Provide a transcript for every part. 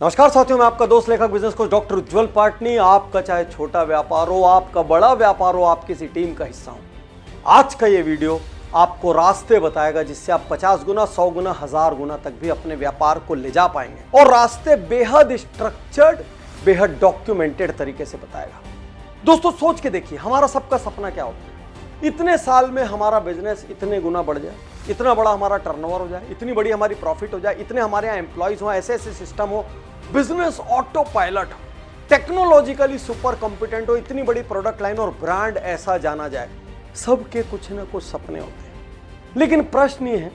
नमस्कार साथियों, मैं आपका दोस्त लेखक बिजनेस कोच डॉक्टर उज्जवल पाटनी। आपका चाहे छोटा व्यापार हो, आपका बड़ा व्यापार हो, आप किसी टीम का हिस्सा हो, आज का ये वीडियो आपको रास्ते बताएगा जिससे आप 50 गुना, 100 गुना, 1000 गुना तक भी अपने व्यापार को ले जा पाएंगे। और रास्ते बेहद स्ट्रक्चर्ड, बेहद डॉक्यूमेंटेड तरीके से बताएगा। दोस्तों सोच के देखिए, हमारा सबका सपना क्या होता है? इतने साल में हमारा बिजनेस इतने गुना बढ़ जाए, इतना बड़ा हमारा टर्नओवर हो जाए, इतनी बड़ी हमारी प्रॉफिट हो जाए, इतने हमारे यहाँ एम्प्लॉयज हो, ऐसे ऐसे सिस्टम हो, बिजनेस ऑटो पायलट हो, टेक्नोलॉजिकली सुपर कॉम्पिटेंट हो, इतनी बड़ी प्रोडक्ट लाइन और ब्रांड ऐसा जाना जाए। सबके कुछ ना कुछ सपने होते हैं, लेकिन प्रश्न ये है,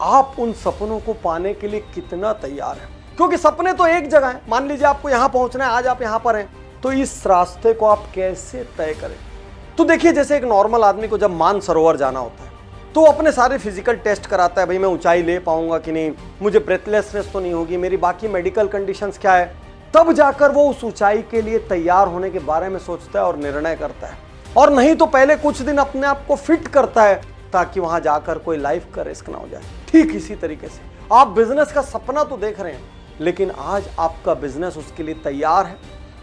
आप उन सपनों को पाने के लिए कितना तैयार हैं? क्योंकि सपने तो एक जगह है। मान लीजिए आपको यहां पहुंचना है, आज आप यहां पर हैं, तो इस रास्ते को आप कैसे तय करें? तो देखिए, जैसे एक नॉर्मल आदमी को जब मानसरोवर जाना होता है तो वो अपने सारे फिजिकल टेस्ट कराता है, भाई मैं ऊंचाई ले पाऊंगा कि नहीं, मुझे ब्रेथलेसनेस तो नहीं होगी, मेरी बाकी मेडिकल कंडीशंस क्या है। तब जाकर वो उस ऊंचाई के लिए तैयार होने के बारे में सोचता है और निर्णय करता है। और नहीं तो पहले कुछ दिन अपने आप को फिट करता है ताकि वहां जाकर कोई लाइफ का रिस्क ना हो जाए। ठीक इसी तरीके से आप बिजनेस का सपना तो देख रहे हैं, लेकिन आज आपका बिजनेस उसके लिए तैयार है?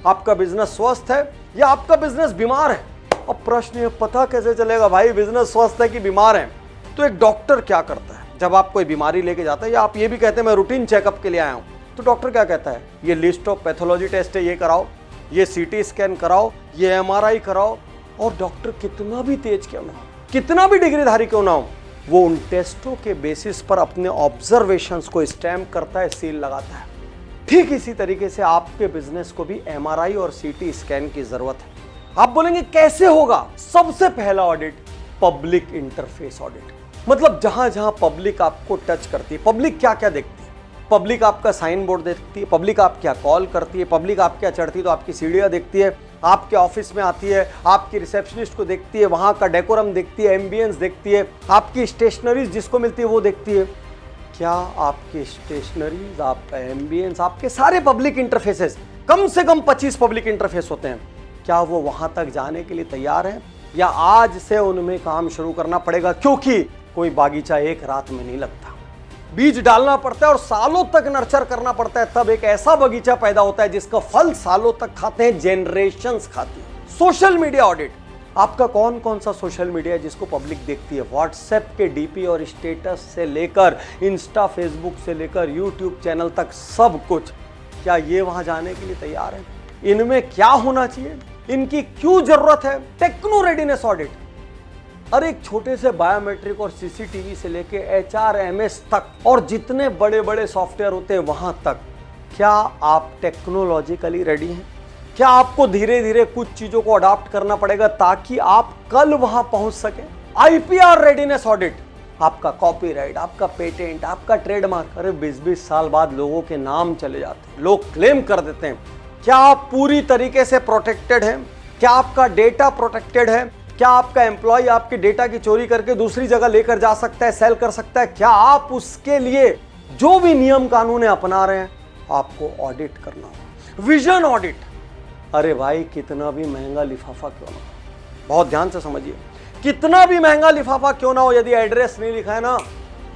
आपका बिजनेस स्वस्थ है या आपका बिजनेस बीमार है? अब प्रश्न ये, पता कैसे चलेगा भाई बिजनेस स्वस्थ है कि बीमार है? तो एक डॉक्टर क्या करता है जब आप कोई बीमारी लेके जाता है, या आप ये भी कहते हैं मैं रूटीन चेकअप के लिए आया हूं, तो डॉक्टर क्या कहता है? ये लिस्ट ऑफ पैथोलॉजी टेस्ट है, ये कराओ, ये सीटी स्कैन कराओ, ये एमआरआई कराओ। और डॉक्टर कितना भी तेज क्यों ना हो, कितना भी डिग्रीधारी क्यों ना हो, वो उन टेस्टों के बेसिस पर अपने ऑब्जर्वेशंस को स्टैम्प करता है, सील लगाता है। ठीक इसी तरीके से आपके बिजनेस को भी एमआरआई और सीटी स्कैन की जरूरत है। आप बोलेंगे कैसे होगा? सबसे पहला ऑडिट पब्लिक इंटरफेस ऑडिट, मतलब जहां जहां पब्लिक आपको टच करती है। पब्लिक क्या क्या देखती है? पब्लिक आपका साइन बोर्ड देखती है, पब्लिक आप क्या कॉल करती है, पब्लिक आप क्या चढ़ती है तो आपकी सीढ़ियां देखती है, आपके ऑफिस में आती है, आपकी रिसेप्शनिस्ट को देखती है, वहां का डेकोरम देखती है, एम्बियंस देखती है, आपकी स्टेशनरीज जिसको मिलती है वो देखती है। क्या आपकी स्टेशनरीज, आपका एम्बियंस, आपके सारे पब्लिक इंटरफेसेस, कम से कम 25 पब्लिक इंटरफेस होते हैं, क्या वो वहां तक जाने के लिए तैयार हैं? या आज से उनमें काम शुरू करना पड़ेगा? क्योंकि कोई बागीचा एक रात में नहीं लगता, बीज डालना पड़ता है और सालों तक नर्चर करना पड़ता है, तब एक ऐसा बगीचा पैदा होता है जिसका फल सालों तक खाते हैं, जनरेशंस खाती है। सोशल मीडिया ऑडिट, आपका कौन कौन सा सोशल मीडिया है जिसको पब्लिक देखती है? व्हाट्सएप के डीपी और स्टेटस से लेकर इंस्टा, फेसबुक से लेकर यूट्यूब चैनल तक सब कुछ, क्या ये वहां जाने के लिए तैयार है? इनमें क्या होना चाहिए? इनकी क्यों जरूरत है? टेक्नो रेडीनेस ऑडिट, अरे एक छोटे से बायोमेट्रिक और सीसीटीवी से लेके एचआरएमएस तक और जितने बड़े बड़े सॉफ्टवेयर होते हैं वहां तक, क्या आप टेक्नोलॉजिकली रेडी हैं? क्या आपको धीरे धीरे कुछ चीजों को अडॉप्ट करना पड़ेगा ताकि आप कल वहां पहुंच सके? आईपीआर रेडीनेस ऑडिट, आपका कॉपीराइट, आपका पेटेंट, आपका ट्रेडमार्क, अरे 20-20 साल बाद लोगों के नाम चले जाते हैं, लोग क्लेम कर देते हैं। क्या आप पूरी तरीके से प्रोटेक्टेड हैं? क्या आपका डेटा प्रोटेक्टेड है? क्या आपका एम्प्लॉय आपके डेटा की चोरी करके दूसरी जगह लेकर जा सकता है, सेल कर सकता है? क्या आप उसके लिए जो भी नियम कानून अपना रहे हैं, आपको ऑडिट करना होगा। विजन ऑडिट, अरे भाई कितना भी महंगा लिफाफा क्यों ना हो, बहुत ध्यान से समझिए, कितना भी महंगा लिफाफा क्यों ना हो, यदि एड्रेस नहीं लिखा है ना,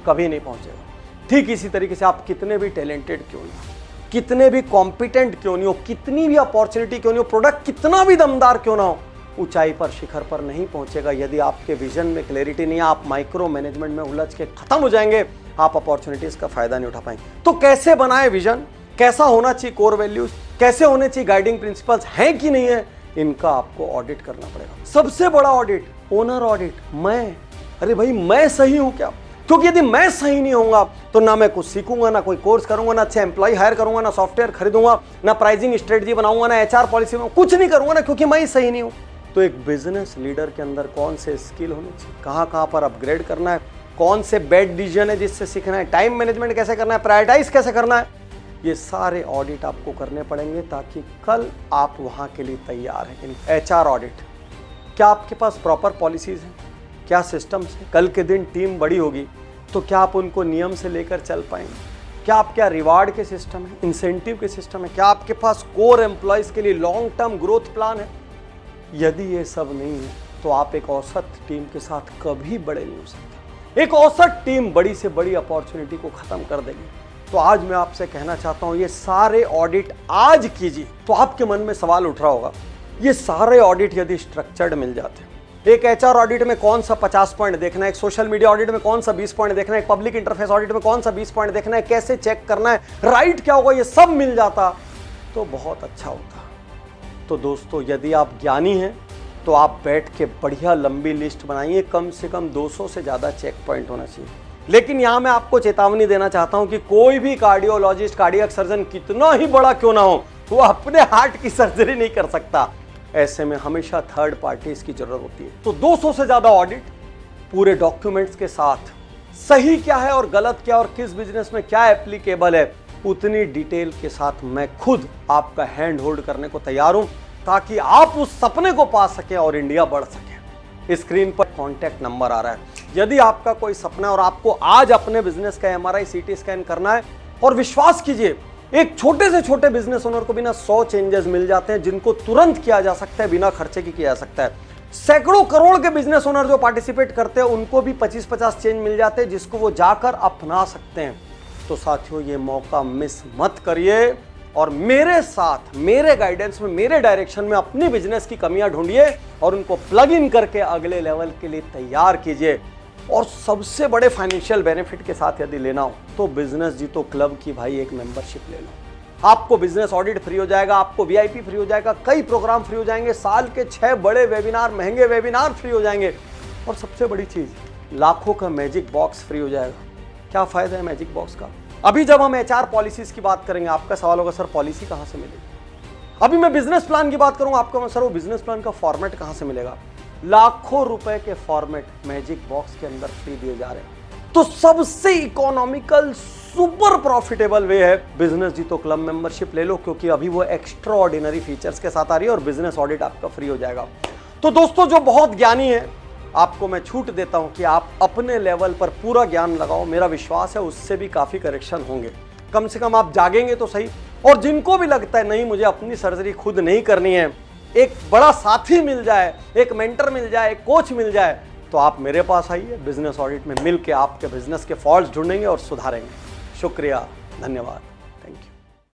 कभी नहीं पहुंचेगा। ठीक इसी तरीके से आप कितने भी टैलेंटेड क्यों नहीं हो, कितने भी कॉम्पिटेंट क्यों नहीं हो, कितनी भी अपॉर्चुनिटी क्यों नहीं हो, प्रोडक्ट कितना भी दमदार क्यों ना हो, ऊंचाई पर, शिखर पर नहीं पहुंचेगा यदि आपके विजन में क्लैरिटी नहीं है। आप माइक्रो मैनेजमेंट में उलझ के खत्म हो जाएंगे, आप अपॉर्चुनिटीज का फायदा नहीं उठा पाएंगे। तो कैसे बनाए विजन? कैसा होना चाहिए कोर वैल्यूज? कैसे होने चाहिए गाइडिंग प्रिंसिपल्स? हैं कि नहीं है? इनका आपको ऑडिट करना पड़ेगा। सबसे बड़ा ऑडिट ओनर ऑडिट, मैं, अरे भाई मैं सही हूं क्या? क्योंकि यदि मैं सही नहीं होऊंगा तो ना मैं कुछ सीखूंगा, ना कोई कोर्स करूंगा, ना अच्छे एम्प्लॉय हायर करूंगा, ना सॉफ्टवेयर खरीदूंगा, ना प्राइसिंग स्ट्रेटजी बनाऊंगा, ना एचआर पॉलिसी में कुछ नहीं करूंगा ना, क्योंकि मैं ही सही नहीं हूं। तो एक बिजनेस लीडर के अंदर कौन से स्किल होने चाहिए, कहां पर अपग्रेड करना है, कौन से बैड डिसीजन है जिससे सीखना है, टाइम मैनेजमेंट कैसे करना है, प्रायोरिटाइज कैसे करना है, ये सारे ऑडिट आपको करने पड़ेंगे ताकि कल आप वहां के लिए तैयार हैं। एचआर ऑडिट, क्या आपके पास प्रॉपर पॉलिसीज हैं? क्या सिस्टम्स हैं? कल के दिन टीम बड़ी होगी तो क्या आप उनको नियम से लेकर चल पाएंगे? क्या आप, क्या रिवार्ड के सिस्टम है, इंसेंटिव के सिस्टम है? क्या आपके पास कोर एम्प्लॉयज के लिए लॉन्ग टर्म ग्रोथ प्लान है? यदि ये सब नहीं है तो आप एक औसत टीम के साथ कभी बड़े नहीं हो सकते। एक औसत टीम बड़ी से बड़ी अपॉर्चुनिटी को खत्म कर देगी। तो आज मैं आपसे कहना चाहता हूं ये सारे ऑडिट आज कीजिए। तो आपके मन में सवाल उठ रहा होगा, ये सारे ऑडिट यदि स्ट्रक्चर्ड मिल जाते, एक एचआर ऑडिट में कौन सा 50 पॉइंट देखना है, एक सोशल मीडिया ऑडिट में कौन सा 20 पॉइंट देखना है, एक पब्लिक इंटरफेस ऑडिट में कौन सा 20 पॉइंट देखना है, कैसे चेक करना है, राइट क्या होगा, ये सब मिल जाता तो बहुत अच्छा होता। तो दोस्तों यदि आप ज्ञानी हैं तो आप बैठ के बढ़िया लंबी लिस्ट बनाइए, कम से कम 200 से ज़्यादा चेक पॉइंट होना चाहिए। लेकिन यहां मैं आपको चेतावनी देना चाहता हूं कि कोई भी कार्डियोलॉजिस्ट, कार्डियक सर्जन कितना ही बड़ा क्यों ना हो, वो अपने हार्ट की सर्जरी नहीं कर सकता। ऐसे में हमेशा थर्ड पार्टीज की जरूरत होती है। तो 200 से ज्यादा ऑडिट पूरे डॉक्यूमेंट्स के साथ, सही क्या है और गलत क्या और किस बिजनेस में क्या एप्लीकेबल है, उतनी डिटेल के साथ मैं खुद आपका हैंड होल्ड करने को तैयार हूं, ताकि आप उस सपने को पा सके और इंडिया बढ़ सके। स्क्रीन पर कॉन्टैक्ट नंबर आ रहा है। यदि आपका कोई सपना और आपको आज अपने बिजनेस का MRI CT स्कैन करना है, और विश्वास कीजिए एक छोटे से छोटे बिजनेस ओनर को बिना 100 चेंजेस मिल जाते हैं, जिनको तुरंत किया जा सकता है, बिना खर्चे की किया जा सकता है। सैकड़ों करोड़ के बिजनेस ओनर जो पार्टिसिपेट करते हैं उनको भी 25-50 चेंज मिल जाते हैं, जिसको वो जाकर अपना सकते हैं। तो साथियों ये मौका मिस मत करिए और मेरे साथ, मेरे गाइडेंस में, मेरे डायरेक्शन में अपनी बिजनेस की कमियां ढूंढिए और उनको प्लग इन करके अगले लेवल के लिए तैयार कीजिए। और सबसे बड़े फाइनेंशियल बेनिफिट के साथ यदि लेना हो तो बिजनेस जीतो क्लब की भाई एक मेंबरशिप ले लो। आपको बिजनेस ऑडिट फ्री हो जाएगा, आपको VIP फ्री हो जाएगा, कई प्रोग्राम फ्री हो जाएंगे, साल के 6 बड़े वेबिनार, महंगे वेबिनार फ्री हो जाएंगे, और सबसे बड़ी चीज लाखों का मैजिक बॉक्स फ्री हो जाएगा। क्या फायदा है मैजिक बॉक्स का? अभी जब हम HR पॉलिसीज की बात करेंगे, आपका सवाल होगा सर पॉलिसी कहां से मिलेगी। अभी मैं बिजनेस प्लान की बात करूंगा, आपका सर वो बिजनेस प्लान का फॉर्मेट कहां से मिलेगा। लाखों रुपए के फॉर्मेट मैजिक बॉक्स के अंदर फ्री दिए जा रहे हैं। तो सबसे इकोनॉमिकल, सुपर प्रॉफिटेबल वे है बिजनेस जीतो क्लब मेंबरशिप ले लो, क्योंकि अभी वो एक्स्ट्रा ऑर्डिनरी फीचर्स के साथ आ रही है और बिजनेस ऑडिट आपका फ्री हो जाएगा। तो दोस्तों जो बहुत ज्ञानी है, आपको मैं छूट देता हूं कि आप अपने लेवल पर पूरा ज्ञान लगाओ। मेरा विश्वास है उससे भी काफी करेक्शन होंगे। कम से कम आप जागेंगे तो सही। और जिनको भी लगता है नहीं मुझे अपनी सर्जरी खुद नहीं करनी है, एक बड़ा साथी मिल जाए, एक मेंटर मिल जाए, एक कोच मिल जाए, तो आप मेरे पास आइए। बिजनेस ऑडिट में मिलकर आपके बिजनेस के फॉल्ट्स ढूंढेंगे और सुधारेंगे। शुक्रिया, धन्यवाद।